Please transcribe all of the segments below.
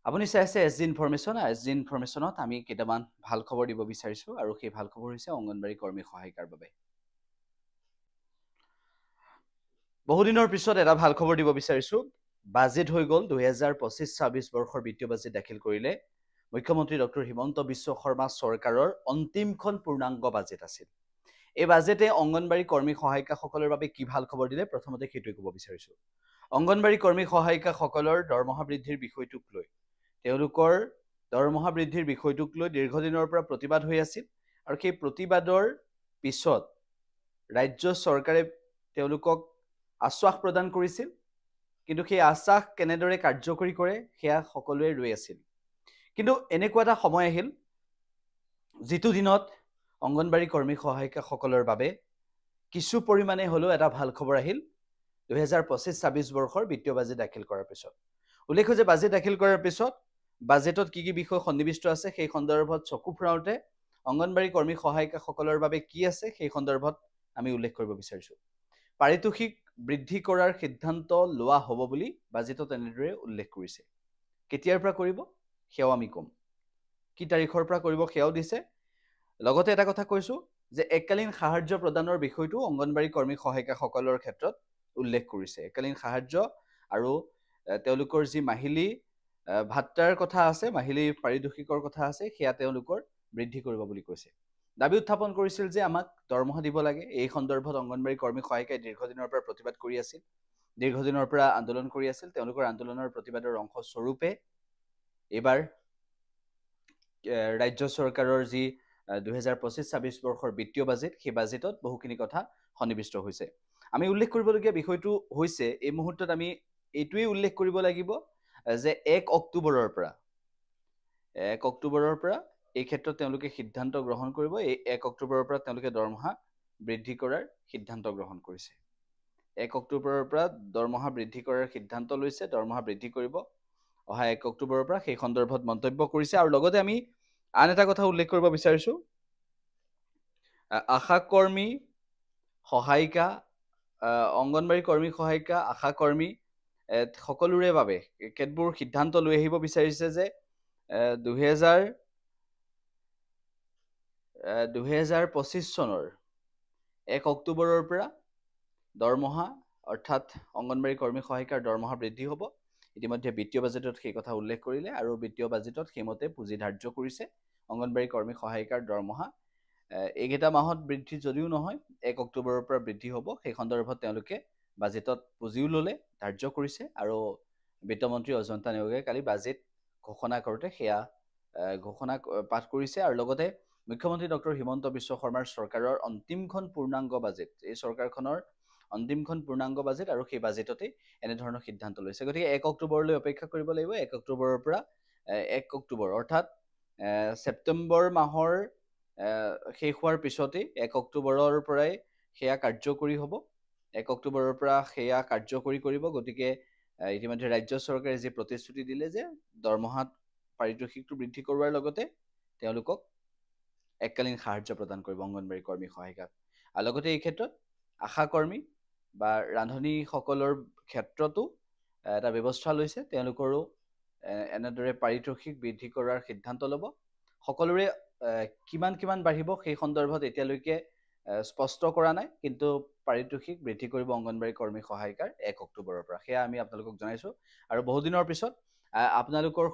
আপুনি চাই আছে S G information. S G ইনফৰমেশ্যনত আমি কেইটামান ভাল খবৰ দিব বিচাৰিছোঁ আৰু সেই ভাল খবৰ হৈছে অংগনবাড়ী কৰ্মী সহায়িকাৰ বাবে। বহুদিনৰ পিছত এটা ভাল খবৰ দিব বিচাৰিছোঁ। বাজেট হৈ গ'ল 2025-26 বৰ্ষৰ বিত্তীয় বাজেট দাখিল কৰিলে। মুখ্যমন্ত্ৰী ডক্টৰ হিমন্ত বিশ্ব শৰ্মা চৰকাৰৰ অন্তিমখন পূৰ্ণাংগ বাজেট আছিল। এই বাজেটে অংগনবাড়ী কৰ্মী সহায়িকাসকলৰ বাবে কি ভাল খবৰ দিলে প্ৰথমতে সেইটোৱে ক'ব বিচাৰিছোঁ। অংগনবাড়ী কৰ্মী সহায়িকাসকলৰ দৰমহা বৃদ্ধিৰ বিষয়টোক লৈ তেওঁলোকৰ দৰমহা বৃদ্ধিৰ বিষয়টোক লৈ দীৰ্ঘদিনৰ পৰা প্ৰতিবাদ হৈ আছিল আৰু সেই প্ৰতিবাদৰ পিছত ৰাজ্য চৰকাৰে তেওঁলোকক আশ্বাস প্ৰদান কৰিছিল, কিন্তু সেই আশ্বাস কেনেদৰে কাৰ্যকৰী কৰে সেয়া সকলোৱে ৰৈ আছিল। কিন্তু এনেকুৱা এটা সময় আহিল যিটো দিনত অংগনবাড়ী কৰ্মী সহায়িকাসকলৰ বাবে কিছু পৰিমাণে হ'লেও এটা ভাল খবৰ আহিল 2025-26 বৰ্ষৰ বিত্তীয় বাজেট দাখিল কৰাৰ পিছত। উল্লেখ্য যে বাজেট দাখিল কৰাৰ পিছত বাজেটত কি কি বিষয় সন্নিৱিষ্ট আছে সেই সন্দৰ্ভত চকু ফুৰাওঁতে অংগনবাড়ী কৰ্মী সহায়িকাসকলৰ বাবে কি আছে সেই সন্দৰ্ভত আমি উল্লেখ কৰিব বিচাৰিছোঁ। পাৰিতোষিক বৃদ্ধি কৰাৰ সিদ্ধান্ত লোৱা হ'ব বুলি বাজেটত এনেদৰে উল্লেখ কৰিছে। কেতিয়াৰ পৰা কৰিব সেয়াও আমি ক'ম, কি তাৰিখৰ পৰা কৰিব সেয়াও দিছে। লগতে এটা কথা কৈছোঁ যে এককালীন সাহায্য প্ৰদানৰ বিষয়টো অংগনবাড়ী কৰ্মী সহায়িকাসকলৰ ক্ষেত্ৰত উল্লেখ কৰিছে। এককালীন সাহায্য আৰু তেওঁলোকৰ যি মাহিলী ভাত্তাৰ কথা আছে, মাহিলী পাৰিতোষিকৰ কথা আছে, সেয়া তেওঁলোকৰ বৃদ্ধি কৰিব বুলি কৈছে। দাবী উত্থাপন কৰিছিল যে আমাক দৰমহা দিব লাগে। এই সন্দৰ্ভত অংগনবাড়ী কৰ্মী সহায়িকাই দীৰ্ঘদিনৰ পৰা প্ৰতিবাদ কৰি আছিল, দীৰ্ঘদিনৰ পৰা আন্দোলন কৰি আছিল। তেওঁলোকৰ আন্দোলনৰ প্ৰতিবাদৰ অংশ স্বৰূপে এইবাৰ ৰাজ্য চৰকাৰৰ যি 2025-26 বৰ্ষৰ বিত্তীয় বাজেট, সেই বাজেটত বহুখিনি কথা সন্নিৱিষ্ট হৈছে। আমি উল্লেখ কৰিবলগীয়া বিষয়টো হৈছে এই মুহূৰ্তত আমি এইটোৱেই উল্লেখ কৰিব লাগিব যে 1 অক্টোবৰৰ পৰা এই ক্ষেত্ৰত তেওঁলোকে সিদ্ধান্ত গ্ৰহণ কৰিব। এই 1 অক্টোবৰৰ পৰা তেওঁলোকে দৰমহা বৃদ্ধি কৰাৰ সিদ্ধান্ত গ্ৰহণ কৰিছে। 1 অক্টোবৰৰ পৰা দৰমহা বৃদ্ধি কৰাৰ সিদ্ধান্ত লৈছে, দৰমহা বৃদ্ধি কৰিব অহা 1 অক্টোবৰৰ পৰা, সেই সন্দৰ্ভত মন্তব্য কৰিছে। আৰু লগতে আমি আন এটা কথা উল্লেখ কৰিব বিচাৰিছোঁ, আশা কৰ্মী সহায়িকা, অংগনবাড়ী কৰ্মী সহায়িকা, আশা কৰ্মী সকলোৰে বাবে কেতবোৰ সিদ্ধান্ত লৈ আহিব বিচাৰিছে যে 2025 চনৰ 1 অক্টোবৰৰ পৰা দৰমহা অৰ্থাৎ অংগনবাড়ী কৰ্মী সহায়িকাৰ দৰমহা বৃদ্ধি হ'ব। ইতিমধ্যে বিত্তীয় বাজেটত সেই কথা উল্লেখ কৰিলে আৰু বিত্তীয় বাজেটত সেইমতে পুঁজি ধাৰ্য কৰিছে। অংগনবাড়ী কৰ্মী সহায়িকাৰ দৰমহা এইকেইটা মাহত বৃদ্ধি যদিও নহয় 1 অক্টোবৰৰ পৰা বৃদ্ধি হ'ব। সেই সন্দৰ্ভত তেওঁলোকে বাজেটত পুঁজিও ল'লে, ধাৰ্য কৰিছে আৰু বিত্তমন্ত্ৰী অজন্তা নেওগে কালি বাজেট ঘোষণা কৰোঁতে সেয়া ঘোষণা পাঠ কৰিছে। আৰু লগতে মুখ্যমন্ত্ৰী ডক্টৰ হিমন্ত বিশ্ব শৰ্মাৰ চৰকাৰৰ অন্তিমখন পূৰ্ণাংগ বাজেট, এই চৰকাৰখনৰ অন্তিমখন পূৰ্ণাংগ বাজেট আৰু সেই বাজেটতে এনেধৰণৰ সিদ্ধান্ত লৈছে। গতিকে 1 অক্টোবৰলৈ অপেক্ষা কৰিব লাগিব। 1 অক্টোবৰৰ পৰা 1 অক্টোবৰ অৰ্থাৎ ছেপ্টেম্বৰ মাহৰ শেষ হোৱাৰ পিছতেই 1 অক্টোবৰৰ পৰাই সেয়া কাৰ্যকৰী হ'ব। 1 অক্টোবৰৰ পৰা সেয়া কাৰ্যকৰী কৰিব। গতিকে ইতিমধ্যে ৰাজ্য চৰকাৰে যি প্ৰতিশ্ৰুতি দিলে যে দৰমহাত পাৰিতোষিকটো বৃদ্ধি কৰোৱাৰ লগতে তেওঁলোকক এককালীন সাহায্য প্ৰদান কৰিব অংগনবাড়ী কৰ্মী সহায়িকাক। আৰু লগতে এই ক্ষেত্ৰত আশা কৰ্মী বা ৰান্ধনীসকলৰ ক্ষেত্ৰতো এটা ব্যৱস্থা লৈছে। তেওঁলোকৰো এনেদৰে পাৰিতোষিক বৃদ্ধি কৰাৰ সিদ্ধান্ত ল'ব। সকলোৰে কিমান বাঢ়িব সেই সন্দৰ্ভত এতিয়ালৈকে স্পষ্ট কৰা নাই, কিন্তু পাৰিতোষিক বৃদ্ধি কৰিব অংগনবাড়ী কৰ্মী সহায়িকাৰ 1 অক্টোবৰৰ পৰা, সেয়া আমি আপোনালোকক জনাইছোঁ। আৰু বহুদিনৰ পিছত আপোনালোকৰ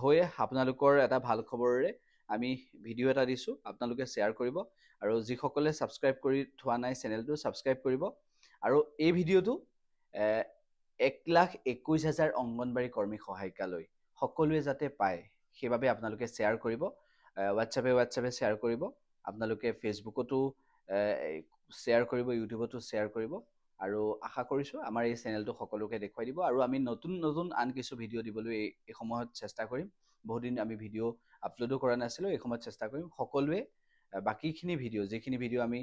হৈ আপোনালোকৰ এটা ভাল খবৰেৰে আমি ভিডিঅ' এটা দিছোঁ, আপোনালোকে শ্বেয়াৰ কৰিব। আৰু যিসকলে ছাবস্ক্ৰাইব কৰি থোৱা নাই চেনেলটো ছাবস্ক্ৰাইব কৰিব। আৰু এই ভিডিঅ'টো 1,21,000 অংগনবাড়ী কৰ্মী সহায়িকালৈ সকলোৱে যাতে পায় সেইবাবে আপোনালোকে শ্বেয়াৰ কৰিব। হোৱাটছএপে শ্বেয়াৰ কৰিব, আপোনালোকে ফেচবুকতো শ্বেয়াৰ কৰিব, ইউটিউবতো শ্বেয়াৰ কৰিব। আৰু আশা কৰিছোঁ আমাৰ এই চেনেলটো সকলোকে দেখুৱাই দিব। আৰু আমি নতুন আন কিছু ভিডিঅ' দিবলৈ এই সময়ত চেষ্টা কৰিম। বহুদিন আমি ভিডিঅ' আপলোডো কৰা নাছিলোঁ, এই সময়ত চেষ্টা কৰিম সকলোৱে বাকীখিনি ভিডিঅ' যিখিনি ভিডিঅ' আমি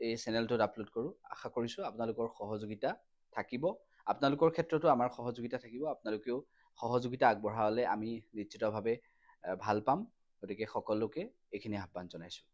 এই চেনেলটোত আপলোড কৰোঁ, আশা কৰিছোঁ আপোনালোকৰ সহযোগিতা থাকিব। আপোনালোকৰ ক্ষেত্ৰতো আমাৰ সহযোগিতা থাকিব। আপোনালোকেও সহযোগিতা আগবঢ়ালে আমি নিশ্চিতভাৱে ভাল পাম। গতিকে সকলোকে এইখিনি আহ্বান জনাইছোঁ।